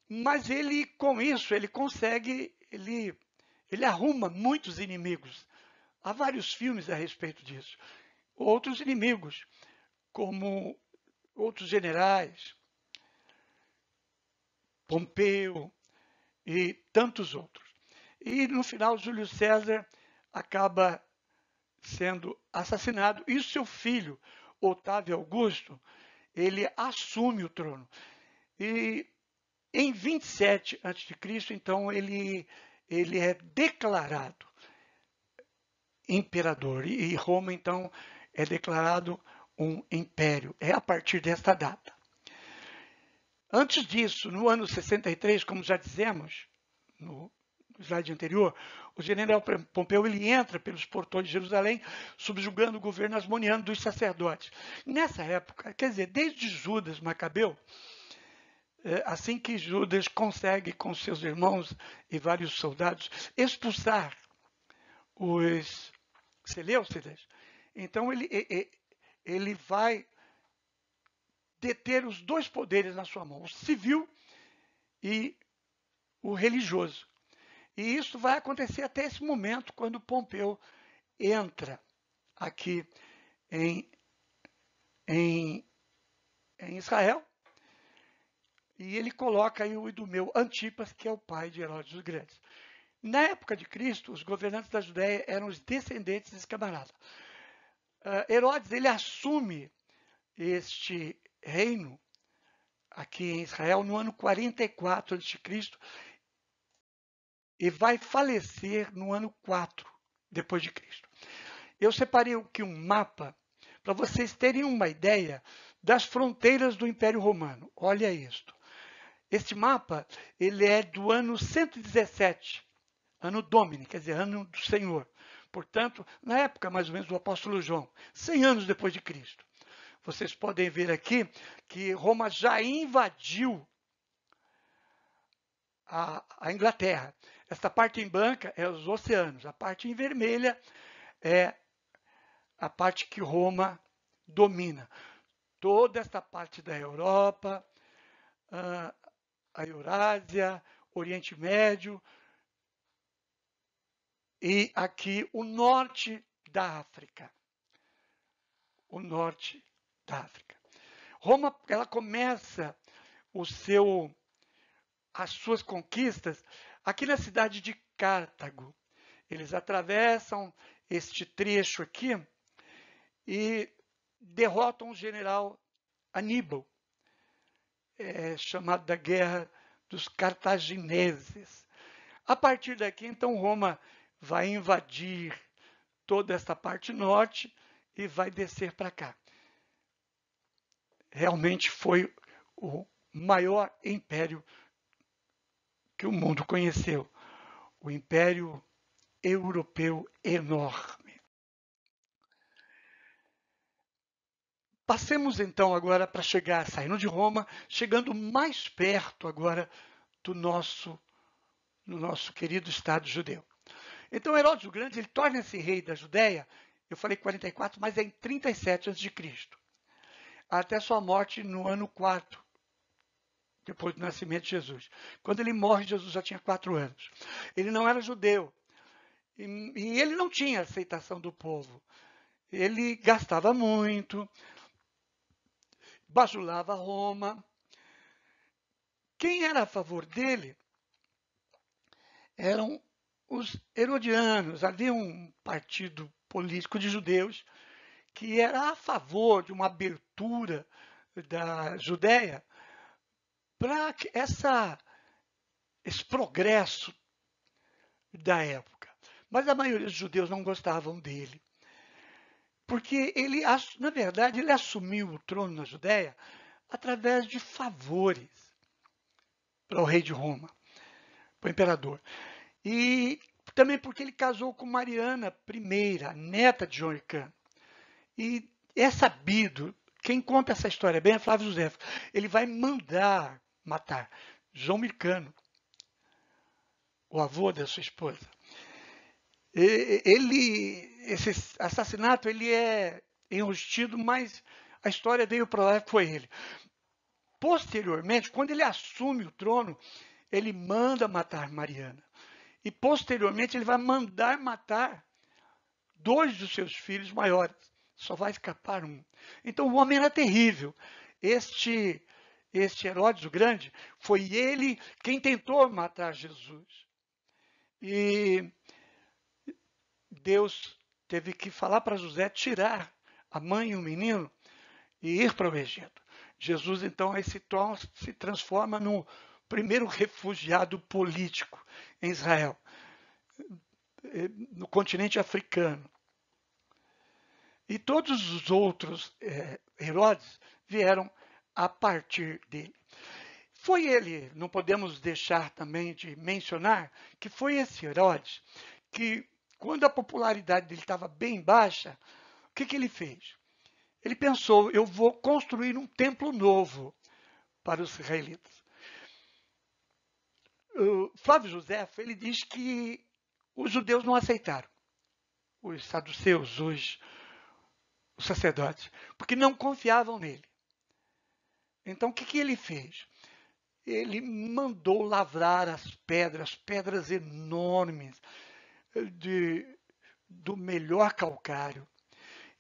Mas ele, com isso, ele consegue, ele arruma muitos inimigos. Há vários filmes a respeito disso. Outros inimigos, como outros generais, Pompeu e tantos outros. E no final, Júlio César acaba sendo assassinado, e seu filho, Otávio Augusto, ele assume o trono. E Em 27 a.C., então, ele é declarado imperador. E Roma, então, é declarado um império. É a partir desta data. Antes disso, no ano 63, como já dizemos no slide anterior, o general Pompeu ele entra pelos portões de Jerusalém, subjugando o governo asmoniano dos sacerdotes. Nessa época, quer dizer, desde Judas Macabeu, assim que Judas consegue, com seus irmãos e vários soldados, expulsar os Seleucidas, então ele vai deter os dois poderes na sua mão, o civil e o religioso. E isso vai acontecer até esse momento, quando Pompeu entra aqui em Israel, e ele coloca aí o Idumeu Antipas, que é o pai de Herodes o Grande. Na época de Cristo, os governantes da Judéia eram os descendentes desse camarada. Herodes ele assume este reino aqui em Israel no ano 44 a.C. e vai falecer no ano 4 depois de Cristo. Eu separei aqui um mapa para vocês terem uma ideia das fronteiras do Império Romano. Olha isto. Este mapa ele é do ano 117, ano Domini, quer dizer, ano do Senhor. Portanto, na época mais ou menos do apóstolo João, 100 anos depois de Cristo. Vocês podem ver aqui que Roma já invadiu a Inglaterra. Esta parte em branca é os oceanos, a parte em vermelha é a parte que Roma domina. Toda esta parte da Europa, a Eurásia, Oriente Médio e aqui o norte da África. O norte da África. Roma, ela começa as suas conquistas aqui na cidade de Cartago. Eles atravessam este trecho aqui e derrotam o general Aníbal, chamado da Guerra dos Cartagineses. A partir daqui, então, Roma vai invadir toda essa parte norte e vai descer para cá. Realmente foi o maior império que o mundo conheceu, o Império Europeu enorme. Passemos então agora para chegar, saindo de Roma, chegando mais perto agora do nosso querido Estado judeu. Então Herodes o Grande ele torna-se rei da Judéia, eu falei 44, mas é em 37 a.C., até sua morte no ano 4, depois do nascimento de Jesus. Quando ele morre, Jesus já tinha 4 anos. Ele não era judeu e ele não tinha aceitação do povo. Ele gastava muito, bajulava Roma. Quem era a favor dele eram os herodianos. Havia um partido político de judeus que era a favor de uma abertura da Judéia para esse progresso da época. Mas a maioria dos judeus não gostavam dele. Porque ele, na verdade, ele assumiu o trono na Judéia através de favores para o rei de Roma, para o imperador. E também porque ele casou com Mariana I, a neta de João Hircano. E é sabido, quem conta essa história bem é Flávio Josefo. Ele vai mandar matar João Hircano, o avô da sua esposa. Esse assassinato ele é enrustido, mas a história veio para lá que foi ele. Posteriormente, quando ele assume o trono, ele manda matar Mariana. E posteriormente ele vai mandar matar 2 dos seus filhos maiores. Só vai escapar um. Então o homem era terrível. Este Herodes o Grande, foi ele quem tentou matar Jesus. E Deus teve que falar para José tirar a mãe e o menino e ir para o Egito. Jesus, então, aí se transforma no primeiro refugiado político em Israel, no continente africano. E todos os outros Herodes vieram a partir dele. Foi ele, não podemos deixar também de mencionar, que foi esse Herodes que, quando a popularidade dele estava bem baixa, o que ele fez? Ele pensou, eu vou construir um templo novo para os israelitas. O Flávio Josefo, ele diz que os judeus não aceitaram, os saduceus, os sacerdotes, porque não confiavam nele. Então, o que ele fez? Ele mandou lavrar as pedras enormes, do melhor calcário.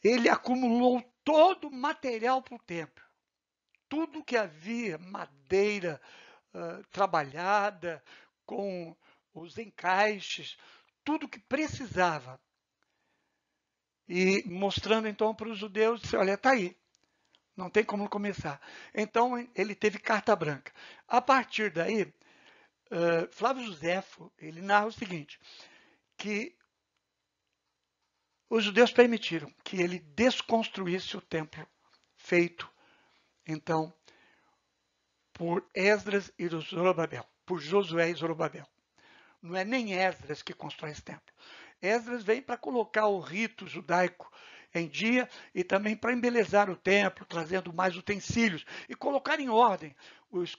Ele acumulou todo o material para o templo. Tudo que havia, madeira trabalhada, com os encaixes, tudo que precisava. E mostrando então para os judeus, disse, olha, está aí. Não tem como começar. Então, ele teve carta branca. A partir daí, Flávio Josefo, ele narra o seguinte, que os judeus permitiram que ele desconstruísse o templo feito, então, por Esdras e Zorobabel, por Josué e Zorobabel. Não é nem Esdras que constrói esse templo. Esdras vem para colocar o rito judaico em dia e também para embelezar o templo, trazendo mais utensílios e colocar em ordem os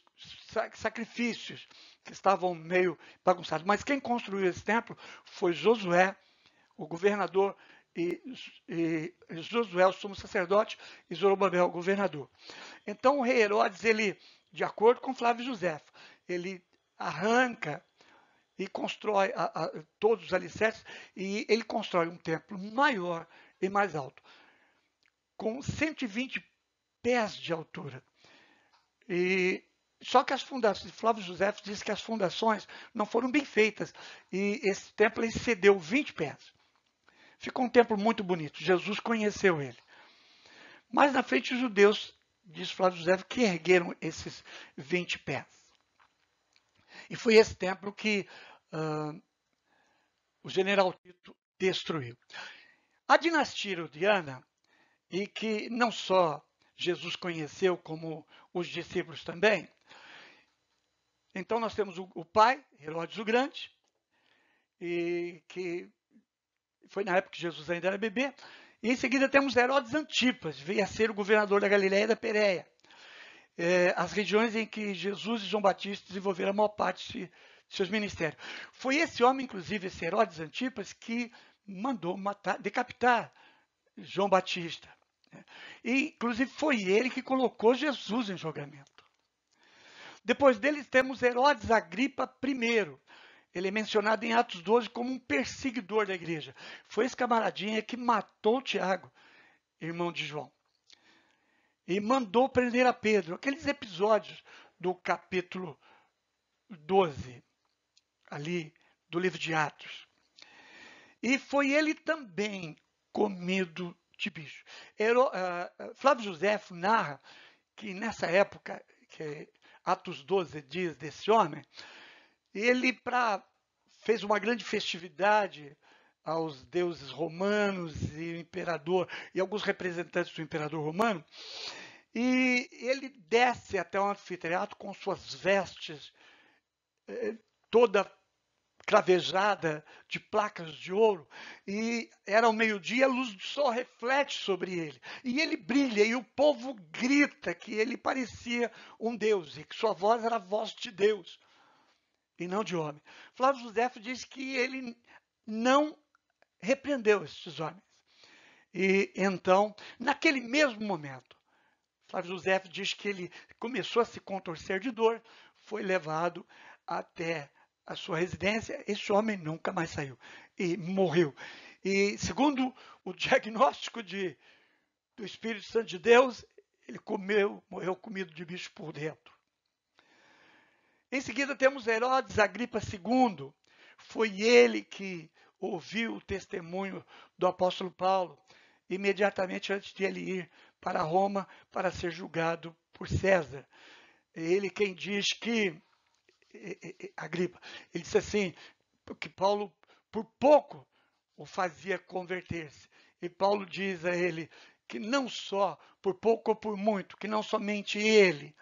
sacrifícios que estavam meio bagunçados. Mas quem construiu esse templo foi Josué, o governador, e Josué, o sumo sacerdote, e Zorobabel, o governador. Então o rei Herodes, ele, de acordo com Flávio Josefo, ele arranca e constrói todos os alicerces, e ele constrói um templo maior e mais alto, com 120 pés de altura. Só que as fundações, Flávio Josefo diz que as fundações não foram bem feitas, e esse templo excedeu 20 pés. Ficou um templo muito bonito, Jesus conheceu ele. Mas na frente os judeus, diz Flávio Josefo, que ergueram esses 20 pés. E foi esse templo que o general Tito destruiu. A dinastia herodiana, e que não só Jesus conheceu, como os discípulos também. Então nós temos o pai, Herodes o Grande, e que foi na época que Jesus ainda era bebê. E em seguida temos Herodes Antipas, veio a ser o governador da Galileia e da Pérea. As regiões em que Jesus e João Batista desenvolveram a maior parte de seus ministérios. Foi esse homem, inclusive, esse Herodes Antipas, que mandou decapitar João Batista. E, inclusive, foi ele que colocou Jesus em julgamento. Depois dele temos Herodes Agripa I. Ele é mencionado em Atos 12 como um perseguidor da igreja. Foi esse camaradinha que matou Tiago, irmão de João. E mandou prender a Pedro. Aqueles episódios do capítulo 12, ali do livro de Atos. E foi ele também comido de bicho. Flávio Josefo narra que nessa época, que Atos 12 diz desse homem, ele fez uma grande festividade aos deuses romanos e o imperador e alguns representantes do imperador romano, e ele desce até o anfiteatro com suas vestes toda cravejada de placas de ouro, e era ao meio-dia, a luz do sol reflete sobre ele, e ele brilha, e o povo grita que ele parecia um deus, e que sua voz era a voz de Deus, e não de homem. Flávio Josefo diz que ele não repreendeu esses homens. E então, naquele mesmo momento, Flávio Josefo diz que ele começou a se contorcer de dor, foi levado até a sua residência, esse homem nunca mais saiu e morreu. E segundo o diagnóstico do Espírito Santo de Deus, ele morreu comido de bicho por dentro. Em seguida temos Herodes Agripa II. Foi ele que ouviu o testemunho do apóstolo Paulo, imediatamente antes de ele ir para Roma para ser julgado por César. Ele quem diz que Agripa. Ele disse assim, que Paulo, por pouco, o fazia converter-se. E Paulo diz a ele que não só por pouco ou por muito, que não somente ele,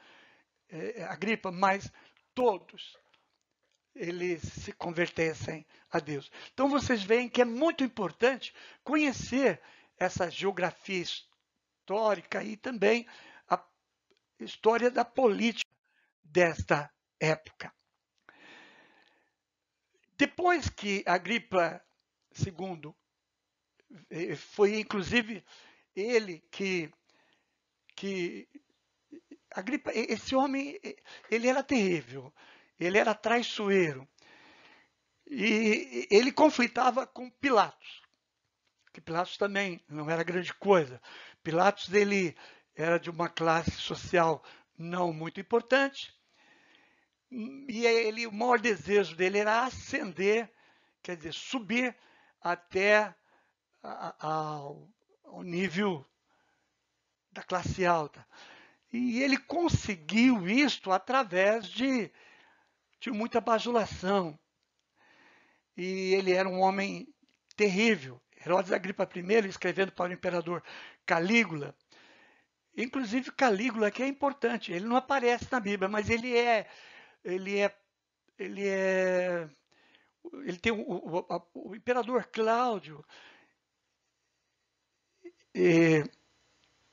Agripa, mas todos, eles se convertessem a Deus. Então vocês veem que é muito importante conhecer essa geografia histórica e também a história da política desta época. Depois que Agripa II foi inclusive ele que Agripa, esse homem, ele era terrível, ele era traiçoeiro e ele conflitava com Pilatos, que Pilatos também não era grande coisa. Pilatos, ele era de uma classe social não muito importante e ele, o maior desejo dele era ascender, quer dizer, subir até ao nível da classe alta. E ele conseguiu isto através de muita bajulação. E ele era um homem terrível. Herodes Agripa I, escrevendo para o imperador Calígula, inclusive Calígula, que é importante, ele não aparece na Bíblia, mas ele tem o imperador Cláudio.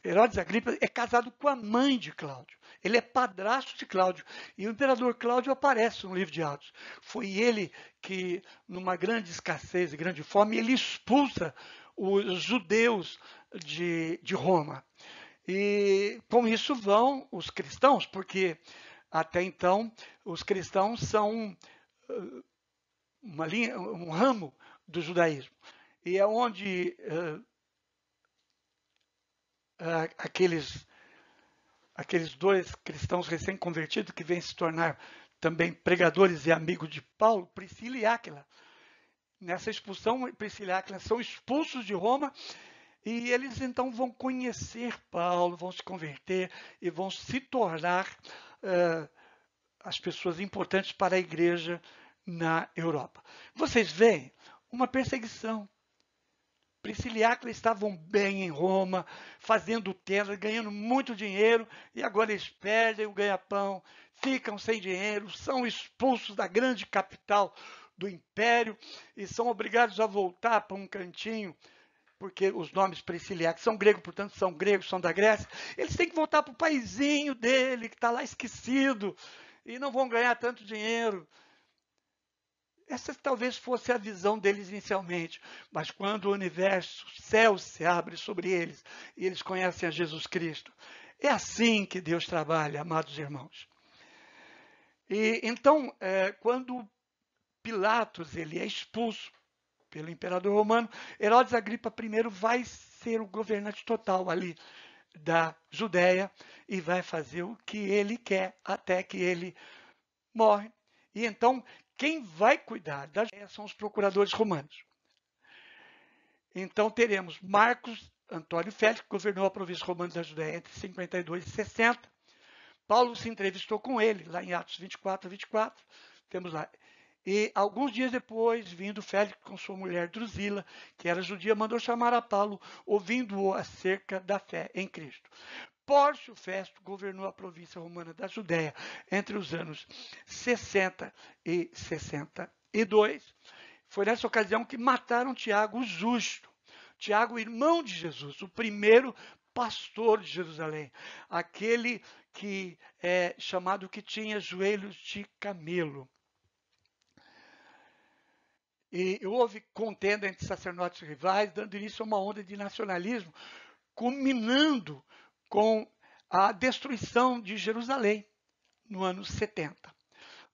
Herodes Agripa é casado com a mãe de Cláudio. Ele é padrasto de Cláudio. E o imperador Cláudio aparece no livro de Atos. Foi ele que, numa grande escassez e grande fome, ele expulsa os judeus de Roma. E com isso vão os cristãos, porque até então os cristãos são um ramo do judaísmo. E é onde aqueles dois cristãos recém-convertidos que vêm se tornar também pregadores e amigos de Paulo, Priscila e Áquila. Nessa expulsão, Priscila e Áquila são expulsos de Roma e eles então vão conhecer Paulo, vão se converter e vão se tornar as pessoas importantes para a igreja na Europa. Vocês veem uma perseguição. Priscila e Áquila estavam bem em Roma, fazendo terra, ganhando muito dinheiro, e agora eles perdem o ganha-pão, ficam sem dinheiro, são expulsos da grande capital do império e são obrigados a voltar para um cantinho, porque os nomes Priscila e Áquila são gregos, portanto são gregos, são da Grécia. Eles têm que voltar para o paizinho dele, que está lá esquecido, e não vão ganhar tanto dinheiro. Essa talvez fosse a visão deles inicialmente, mas quando o universo, o céu se abre sobre eles e eles conhecem a Jesus Cristo, é assim que Deus trabalha, amados irmãos. E então, quando Pilatos ele é expulso pelo imperador romano, Herodes Agripa I vai ser o governante total ali da Judéia e vai fazer o que ele quer até que ele morre. E então, quem vai cuidar da Judéia são os procuradores romanos. Então teremos Marcos Antônio Félix, que governou a província romana da Judéia entre 52 e 60. Paulo se entrevistou com ele, lá em Atos 24 a 24. Temos lá. E alguns dias depois, vindo Félix com sua mulher Drusila, que era judia, mandou chamar a Paulo, ouvindo-o acerca da fé em Cristo. Pórcio Festo governou a província romana da Judéia entre os anos 60 e 62. Foi nessa ocasião que mataram Tiago, o justo. Tiago, irmão de Jesus, o primeiro pastor de Jerusalém. Aquele que é chamado que tinha joelhos de camelo. E houve contenda entre sacerdotes rivais, dando início a uma onda de nacionalismo, culminando com a destruição de Jerusalém no ano 70.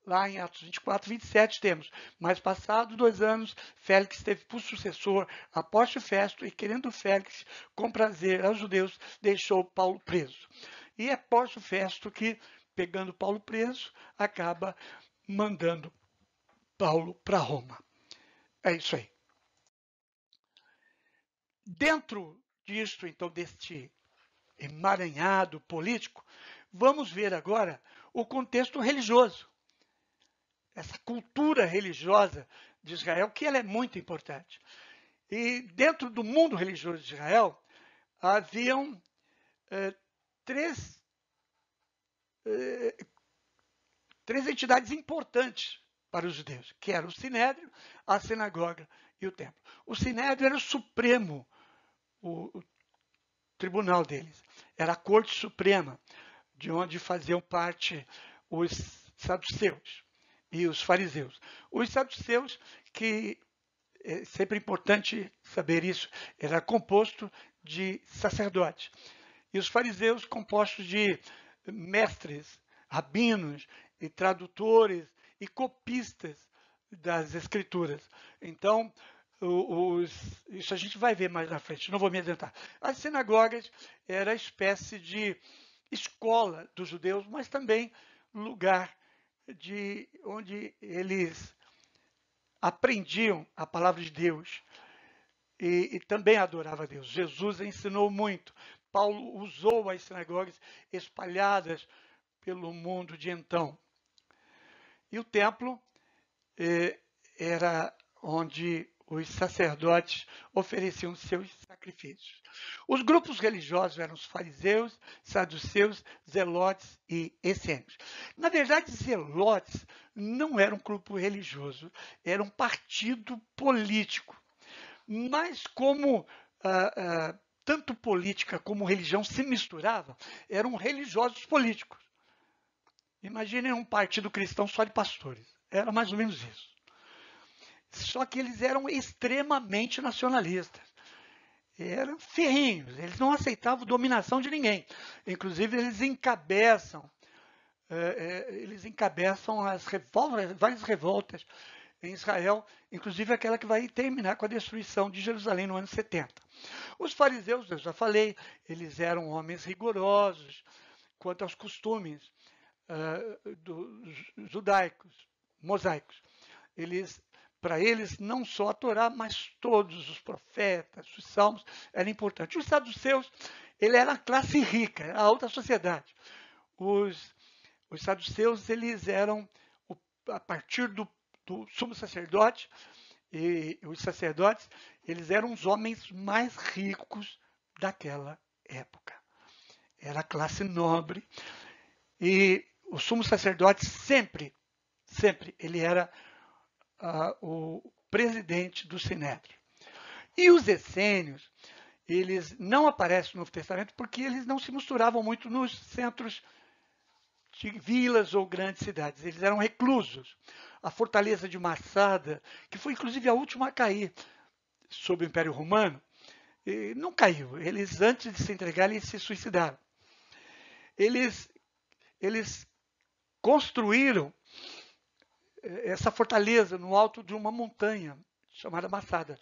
Lá em Atos 24, 27 temos, mas passados 2 anos, Félix teve por sucessor a Pórcio Festo e, querendo Félix comprazer aos judeus, deixou Paulo preso. E é Pórcio Festo que, pegando Paulo preso, acaba mandando Paulo para Roma. É isso aí. Dentro disto, então, deste emaranhado político, vamos ver agora o contexto religioso. essa cultura religiosa de Israel, que ela é muito importante. E dentro do mundo religioso de Israel, haviam três entidades importantes para os judeus, que eram o Sinédrio, a sinagoga e o templo. O Sinédrio era o supremo, o tribunal deles. Era a corte suprema, de onde faziam parte os saduceus e os fariseus. Os saduceus, que é sempre importante saber isso, era composto de sacerdotes. E os fariseus, compostos de mestres, rabinos e tradutores e copistas das escrituras. Então, isso a gente vai ver mais na frente, não vou me adiantar. As sinagogas era a espécie de escola dos judeus, mas também lugar onde eles aprendiam a palavra de Deus e também adoravam a Deus. Jesus ensinou muito. Paulo usou as sinagogas espalhadas pelo mundo de então. E o templo era onde os sacerdotes ofereciam seus sacrifícios. Os grupos religiosos eram os fariseus, saduceus, zelotes e essênios. Na verdade, zelotes não era um grupo religioso, era um partido político. Mas como tanto política como religião se misturavam, eram religiosos políticos. Imaginem um partido cristão só de pastores. Era mais ou menos isso. Só que eles eram extremamente nacionalistas. Eram ferrenhos. Eles não aceitavam dominação de ninguém. Inclusive, eles encabeçam as revoltas, várias revoltas em Israel, inclusive aquela que vai terminar com a destruição de Jerusalém no ano 70. Os fariseus, eu já falei, eles eram homens rigorosos quanto aos costumes judaicos, mosaicos. Para eles, não só a Torá, mas todos os profetas, os salmos, eram importantes. Os saduceus, ele era a classe rica, a alta sociedade. Os saduceus, eles eram, a partir do sumo sacerdote, e os sacerdotes, eles eram os homens mais ricos daquela época. Era a classe nobre. E o sumo sacerdote sempre, ele era o presidente do Sinédrio. E os essênios, eles não aparecem no Novo Testamento porque eles não se misturavam muito nos centros de vilas ou grandes cidades. Eles eram reclusos. A fortaleza de Massada, que foi inclusive a última a cair sob o Império Romano, não caiu. Eles, antes de se entregarem, se suicidaram. Eles construíram essa fortaleza no alto de uma montanha chamada Massada,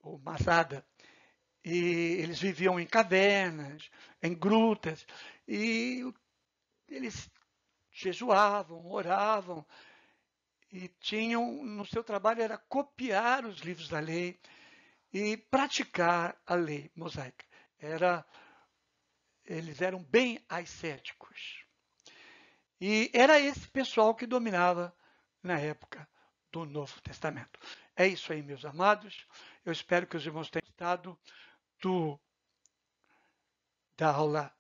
ou Masada. E eles viviam em cavernas, em grutas, e eles jejuavam, oravam, e tinham, no seu trabalho, era copiar os livros da lei e praticar a lei mosaica. Eles eram bem ascéticos. E era esse pessoal que dominava na época do Novo Testamento. É isso aí, meus amados. Eu espero que os irmãos tenham gostado da aula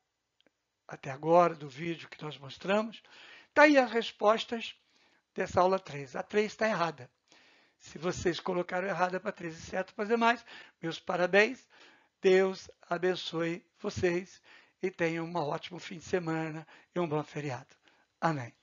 até agora, do vídeo que nós mostramos. Está aí as respostas dessa aula 3. A 3 está errada. Se vocês colocaram errada para 3 e certo para demais, meus parabéns. Deus abençoe vocês e tenham um ótimo fim de semana e um bom feriado. Amém.